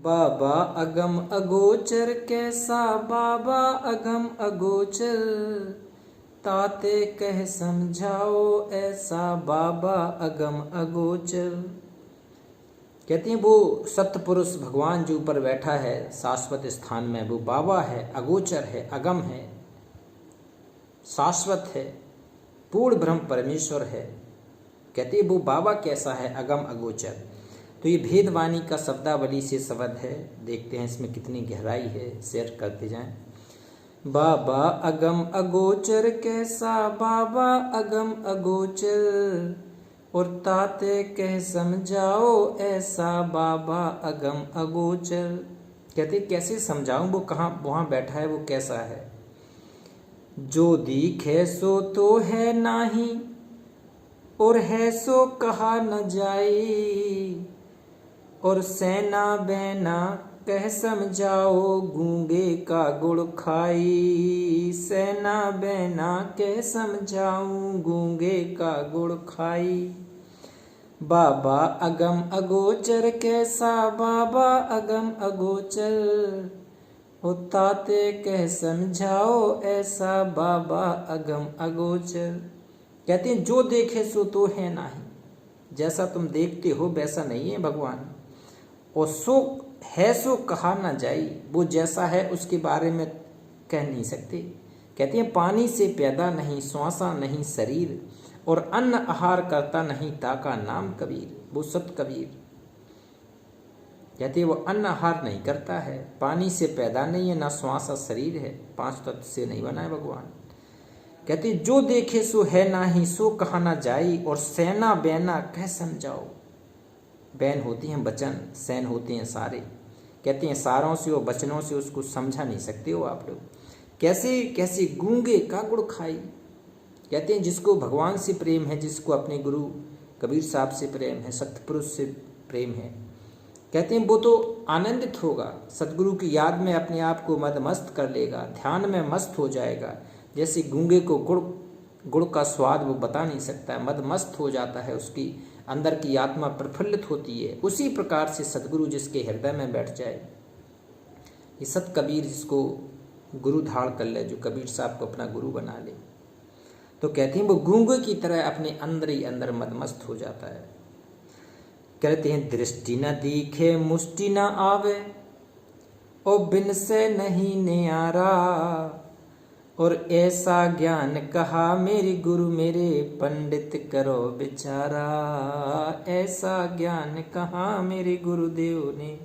बाबा अगम अगोचर कैसा बाबा अगम अगोचर, ताते कह समझाओ ऐसा बाबा अगम अगोचर। कहती हैं वो सतपुरुष भगवान जो ऊपर बैठा है शाश्वत स्थान में, वो बाबा है, अगोचर है, अगम है, शाश्वत है, पूर्ण ब्रह्म परमेश्वर है। कहती है वो बाबा कैसा है, अगम अगोचर। तो ये भेदवाणी का शब्दावली से शब्द है, देखते हैं इसमें कितनी गहराई है, शेयर करते जाएं। बाबा अगम अगोचर कैसा बाबा अगम अगोचर, और ताते कह समझाओ ऐसा बाबा अगम अगोचर। कहते कैसे समझाऊं, वो कहाँ वहाँ बैठा है, वो कैसा है। जो दिखे सो तो है नाही, और है सो कहा न जाए, और सेना बैना कह समझाओ गूंगे का गुड़ खाई। सेना बैना कह समझाऊं गूंगे का गुड़ खाई। बाबा अगम अगोचर कैसा बाबा अगम अगोचर, ताते कह समझाओ ऐसा बाबा अगम अगोचर। कहते हैं जो देखे सो तो है नाही, जैसा तुम देखते हो वैसा नहीं है भगवान। और सो है सो कहा ना जाई, वो जैसा है उसके बारे में कह नहीं सकते। कहते हैं पानी से पैदा नहीं श्वासा नहीं शरीर, और अन्न आहार करता नहीं ताका नाम कबीर। वो सत कबीर कहते हैं वो अन्न आहार नहीं करता है, पानी से पैदा नहीं है, ना श्वासा शरीर है, 5 तत्व से नहीं बना है भगवान। कहते जो देखे सो है नाही सो कहा ना जाई, और सेना बैना कह समझाओ। बैन होती हैं वचन, सैन होते हैं सारे। कहते हैं सारों से और वचनों से उसको समझा नहीं सकते हो आप लोग। कैसे कैसे गूंगे का गुड़ खाई। कहते हैं जिसको भगवान से प्रेम है, जिसको अपने गुरु कबीर साहब से प्रेम है, सतपुरुष से प्रेम है, कहते हैं वो तो आनंदित होगा, सतगुरु की याद में अपने आप को मदमस्त कर लेगा, ध्यान में मस्त हो जाएगा। जैसे गूंगे को गुड़ का स्वाद वो बता नहीं सकता है, मदमस्त हो जाता है, उसकी अंदर की आत्मा प्रफुल्लित होती है। उसी प्रकार से सतगुरु जिसके हृदय में बैठ जाए, ये सत कबीर जिसको गुरु धारण कर ले, जो कबीर साहब को अपना गुरु बना ले, तो कहते हैं वो गूंगे की तरह अपने अंदर ही अंदर मदमस्त हो जाता है। कहते हैं दृष्टि न दिखे मुष्टि न आवे, ओ बिन से नहीं न्यारा, और ऐसा ज्ञान कहा मेरे गुरु मेरे पंडित करो बेचारा। ऐसा ज्ञान कहा मेरे गुरुदेव ने,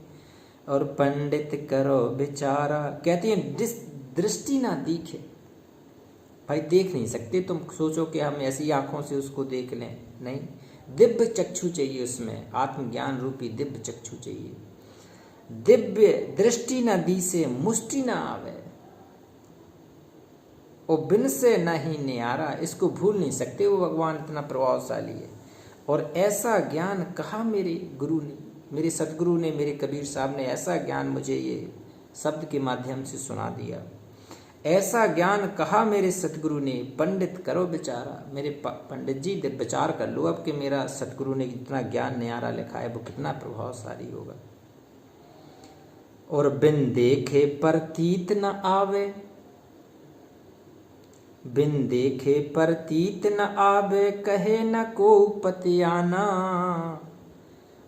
और पंडित करो बेचारा। कहते हैं दृष्टि ना दिखे, भाई देख नहीं सकते। तुम सोचो कि हम ऐसी आंखों से उसको देख लें, नहीं, दिव्य चक्षु चाहिए उसमें, आत्मज्ञान रूपी दिव्य चक्षु चाहिए। दिव्य दृष्टि न दी से मुष्टि ना आवे, और बिन से नहीं न्यारा। इसको भूल नहीं सकते, वो भगवान इतना प्रभावशाली है। और ऐसा ज्ञान कहा मेरे गुरु ने, मेरे सतगुरु ने, मेरे कबीर साहब ने ऐसा ज्ञान मुझे ये शब्द के माध्यम से सुना दिया। ऐसा ज्ञान कहा मेरे सतगुरु ने, पंडित करो बेचारा। मेरे पंडित जी विचार कर लो अब कि मेरा सतगुरु ने जितना ज्ञान न्यारा लिखा है वो कितना प्रभावशाली होगा। और बिन देखे प्रतीत न आवे, बिन देखे प्रतीत न आवे, कहे न को पतियाना,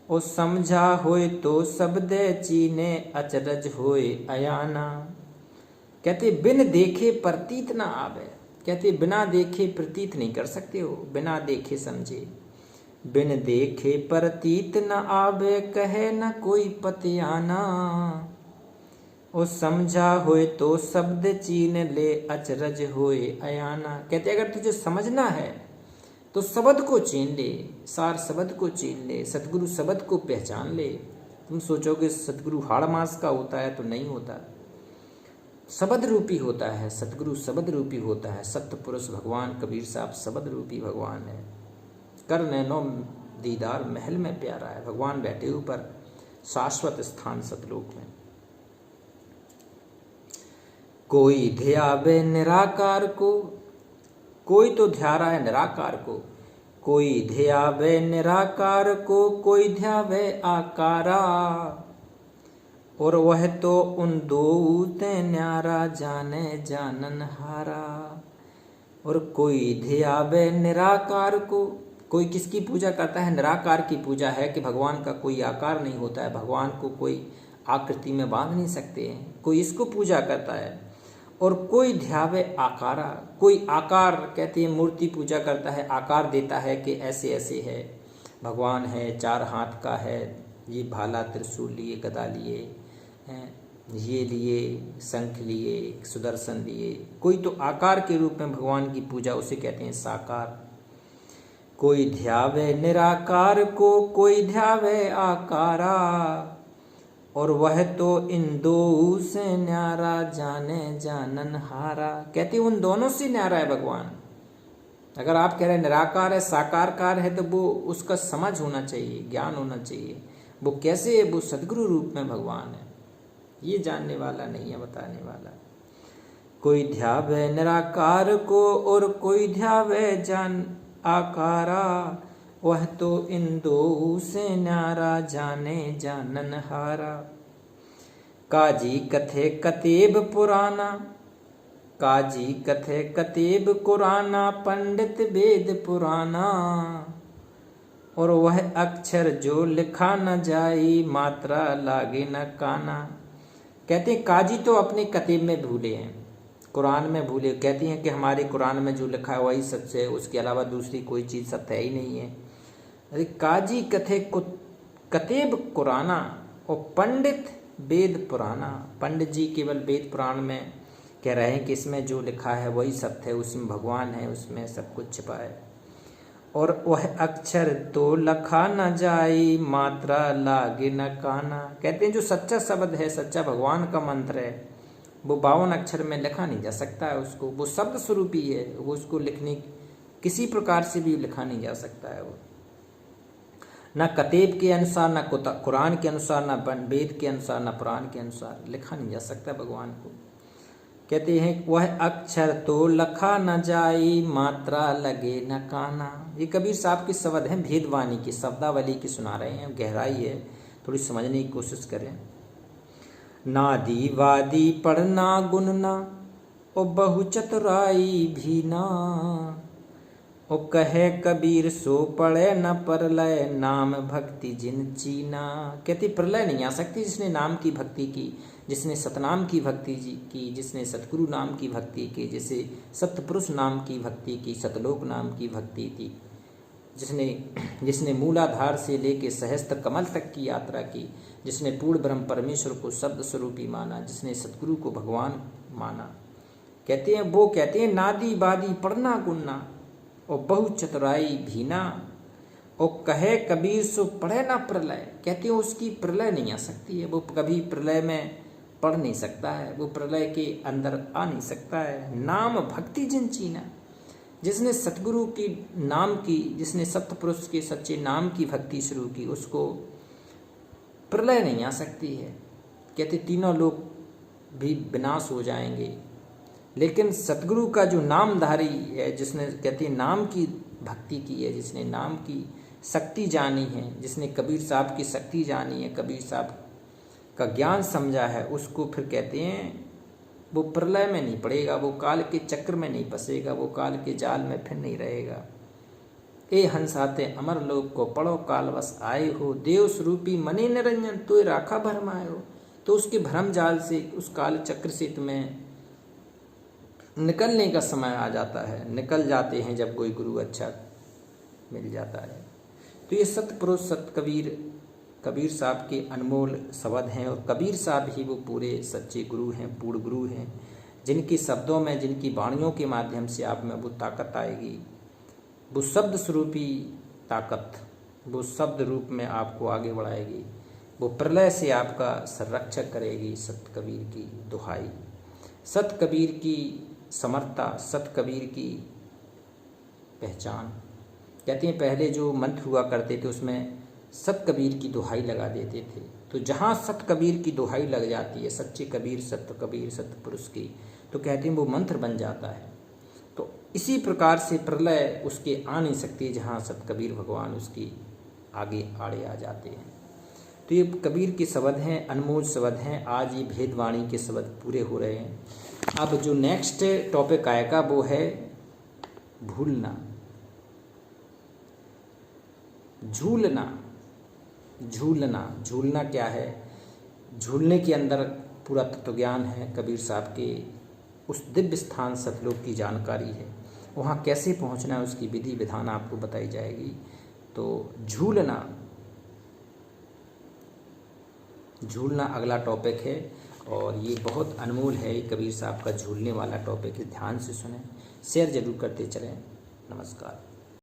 ओ समझा होए तो शब्द चीने, अचरज होए अयाना। कहते बिन देखे प्रतीत न आवे, कहते बिना देखे प्रतीत नहीं कर सकते हो, बिना देखे समझे। बिन देखे प्रतीत न आवे, कहे न कोई पतियाना, ओ समझा होए तो शब्द चीन ले, अचरज होए अयाना। कहते अगर तुझे समझना है तो शब्द को चीन ले, सार शब्द को चीन ले, सतगुरु शब्द को पहचान ले। तुम सोचोगे सतगुरु हाड़ मास का होता है, तो नहीं होता, शब्द रूपी होता है। सतगुरु शब्द रूपी होता है। सत्य पुरुष भगवान कबीर साहब शब्द रूपी भगवान है। कर नैनो दीदार महल में प्यारा है, भगवान बैठे ऊपर शाश्वत स्थान सतलोक में। कोई ध्यावे निराकार को, कोई तो ध्या रहा है निराकार को, कोई ध्यावे निराकार को, कोई ध्यावे आकारा, और वह तो उन दो ते न्यारा जाने जानन हारा। और कोई ध्यावे निराकार को, कोई किसकी पूजा करता है? निराकार की पूजा है कि भगवान का कोई आकार नहीं होता है, भगवान को कोई आकृति में बांध नहीं सकते हैं, कोई इसको पूजा करता है। और कोई ध्यावे आकारा, कोई आकार कहते हैं मूर्ति पूजा करता है, आकार देता है कि ऐसे ऐसे है, भगवान है, 4 हाथ का है, ये भाला त्रिशूल लिए, गदा लिए हैं, ये लिए, शंख लिए, सुदर्शन लिए, कोई तो आकार के रूप में भगवान की पूजा, उसे कहते हैं साकार। कोई ध्यावे निराकार को, कोई ध्यावे आकारा। और वह तो इन दो से न्यारा जाने जानन हारा। कहते उन दोनों से न्यारा है भगवान। अगर आप कह रहे हैं निराकार है, साकारकार है, तो वो उसका समझ होना चाहिए, ज्ञान होना चाहिए, वो कैसे है, वो सद्गुरु रूप में भगवान है, ये जानने वाला नहीं है, बताने वाला। कोई ध्यावे निराकार को और कोई ध्यावे जान आकारा। वह तो इन दो से न्यारा जाने जानन हारा। काजी कथे कतेब पुराना, काजी कथे कतेब कुराना, पंडित वेद पुराना। और वह अक्षर जो लिखा न जाई, मात्रा लागे न काना। कहते हैं काजी तो अपने कतेब में भूले हैं, कुरान में भूले। कहती हैं कि हमारे कुरान में जो लिखा है वही सत्य है, उसके अलावा दूसरी कोई चीज़ सत्य ही नहीं है। अरे काजी कथे कतेब कुराना और पंडित वेद पुराना। पंडित जी केवल वेद पुराण में कह रहे हैं कि इसमें जो लिखा है वही सत्य है, उसमें भगवान है, उसमें सब कुछ छिपा है। और वह अक्षर तो लखा न जाई, मात्रा लागे न काना। कहते हैं जो सच्चा शब्द है, सच्चा भगवान का मंत्र है, वो 52 अक्षर में लिखा नहीं जा सकता है उसको, वो शब्द स्वरूपी है, वो उसको लिखने किसी प्रकार से भी लिखा नहीं जा सकता है। वो न कतेब के अनुसार, न कुरान के अनुसार, न वेद के अनुसार, न पुराण के अनुसार लिखा नहीं जा सकता भगवान को। कहते हैं वह अक्षर तो लखा न जाई, मात्रा लगे न काना। ये कबीर साहब के शब्द हैं, भेदवाणी की, शब्दावली की सुना रहे हैं, गहराई है, थोड़ी समझने की कोशिश करें। नादी वादी पढ़ना गुनना, ओ बहु चतुराई भी ना। ओ कहे कबीर सो पढ़े न प्रलय, नाम भक्ति जिन चीना। कहती प्रलय नहीं आ सकती जिसने नाम की भक्ति की, जिसने सतनाम की भक्ति की, जिसने सतगुरु नाम की भक्ति की, जिसे सतपुरुष नाम की भक्ति की, सतलोक नाम की भक्ति की, जिसने मूलाधार से लेके सहस्त्र कमल तक की यात्रा की, जिसने पूर्ण ब्रह्म परमेश्वर को शब्द स्वरूपी माना, जिसने सतगुरु को भगवान माना। कहते हैं वो कहते हैं नादी वादी पढ़ना गुनना और बहु चतुराई भीना। और कहे कबीर सो पढ़े ना प्रलय। कहते हैं उसकी प्रलय नहीं आ सकती है, वो कभी प्रलय में पढ़ नहीं सकता है, वो प्रलय के अंदर आ नहीं सकता है। नाम भक्ति जिन चीना, जिसने सतगुरु की नाम की, जिसने सत्पुरुष के सच्चे नाम की भक्ति शुरू की, उसको प्रलय नहीं आ सकती है। कहते तीनों लोग भी विनाश हो जाएंगे, लेकिन सतगुरु का जो नामधारी है, जिसने कहते नाम की भक्ति की है, जिसने नाम की शक्ति जानी है, जिसने कबीर साहब की शक्ति जानी है, कबीर साहब का ज्ञान समझा है, उसको फिर कहते हैं वो प्रलय में नहीं पड़ेगा, वो काल के चक्र में नहीं फंसेगा, वो काल के जाल में फिर नहीं रहेगा। ए हंसाते अमर लोक को पढ़ो कालवश आए हो, देव स्वरूपी मने निरंजन तो राखा भरमाए हो। तो उसके भ्रम जाल से, उस काल चक्र से तुम्हें निकलने का समय आ जाता है, निकल जाते हैं जब कोई गुरु अच्छा मिल जाता है। तो ये सतपुरुष सत कबीर साहब के अनमोल शब्द हैं, और कबीर साहब ही वो पूरे सच्चे गुरु हैं, पूर्ण गुरु हैं, जिनके शब्दों में, जिनकी वाणियों के माध्यम से आप में वो ताकत आएगी, वो शब्द स्वरूपी ताकत, वो शब्द रूप में आपको आगे बढ़ाएगी, वो प्रलय से आपका संरक्षक करेगी। सत कबीर की दुहाई, सत कबीर की समर्था, सत कबीर की पहचान। कहते हैं पहले जो मंत्र हुआ करते थे उसमें सत कबीर की दुहाई लगा देते थे, तो जहाँ सत कबीर की दुहाई लग जाती है, सच्चे कबीर सतपुरुष की, तो कहते हैं वो मंत्र बन जाता है। तो इसी प्रकार से प्रलय उसके आ नहीं सकती जहाँ सत कबीर भगवान उसकी आगे आड़े आ जाते हैं। तो ये कबीर के शब्द हैं, अनमोल शब्द हैं। आज ये भेदवाणी के शब्द पूरे हो रहे हैं। अब जो नेक्स्ट टॉपिक आएगा वो है भूलना, झूलना। झूलना, झूलना क्या है? झूलने के अंदर पूरा तत्वज्ञान है। कबीर साहब के उस दिव्य स्थान सतलोक की जानकारी है। वहाँ कैसे पहुँचना है उसकी विधि विधान आपको बताई जाएगी। तो झूलना, झूलना अगला टॉपिक है और ये बहुत अनमोल है। कबीर साहब का झूलने वाला टॉपिक है, ध्यान से सुने, शेयर जरूर करते चलें। नमस्कार।